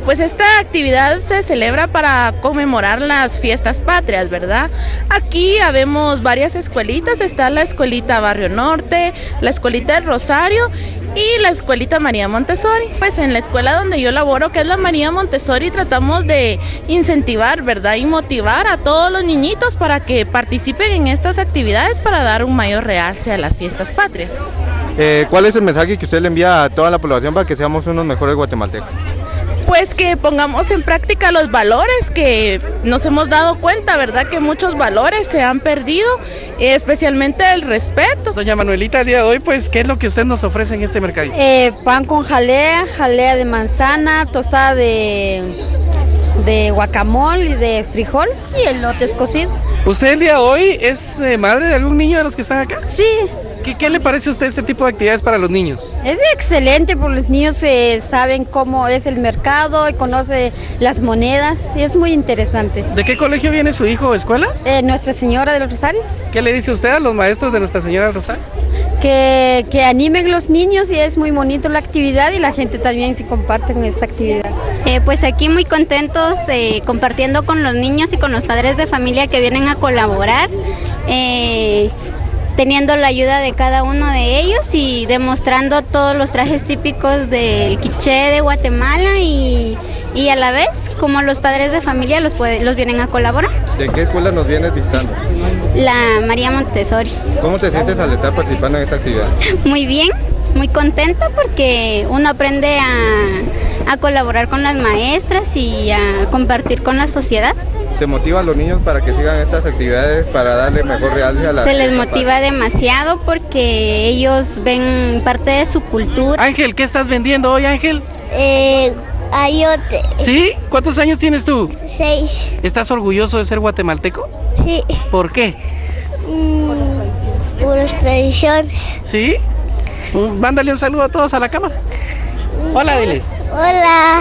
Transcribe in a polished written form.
Pues esta actividad se celebra para conmemorar las fiestas patrias, ¿verdad? Aquí habemos varias escuelitas, está la escuelita Barrio Norte, la escuelita del Rosario y la escuelita María Montessori. Pues en la escuela donde yo laboro, que es la María Montessori, tratamos de incentivar, ¿verdad? Y motivar a todos los niñitos para que participen en estas actividades para dar un mayor realce a las fiestas patrias. ¿Cuál es el mensaje que usted le envía a toda la población para que seamos unos mejores guatemaltecos? Pues que pongamos en práctica los valores que nos hemos dado cuenta, ¿verdad? Que muchos valores se han perdido, especialmente el respeto. Doña Manuelita, el día de hoy, pues, ¿qué es lo que usted nos ofrece en este mercadito? Pan con jalea, jalea de manzana, tostada de guacamole y de frijol y elotes cocidos. ¿Usted el día de hoy es madre de algún niño de los que están acá? Sí. ¿Qué le parece a usted este tipo de actividades para los niños? Es excelente porque los niños saben cómo es el mercado y conocen las monedas y es muy interesante. ¿De qué colegio viene su hijo o escuela? Nuestra Señora del Rosario. ¿Qué le dice usted a los maestros de Nuestra Señora del Rosario? Que animen los niños y es muy bonito la actividad y la gente también se comparte con esta actividad. Pues aquí muy contentos compartiendo con los niños y con los padres de familia que vienen a colaborar. Teniendo la ayuda de cada uno de ellos y demostrando todos los trajes típicos del quiché de Guatemala y a la vez como los padres de familia los vienen a colaborar. ¿De qué escuela nos vienes visitando? La María Montessori. ¿Cómo te sientes al estar participando en esta actividad? Muy bien, muy contenta porque uno aprende a colaborar con las maestras y a compartir con la sociedad. ¿Se motiva a los niños para que sigan estas actividades para darle mejor realce a la... Se les motiva demasiado porque ellos ven parte de su cultura. Ángel, ¿qué estás vendiendo hoy, Ángel? Ayote. ¿Sí? ¿Cuántos años tienes tú? 6. ¿Estás orgulloso de ser guatemalteco? Sí. ¿Por qué? Por las tradiciones. ¿Sí? Mándale un saludo a todos a la cámara. Hola, diles. Hola.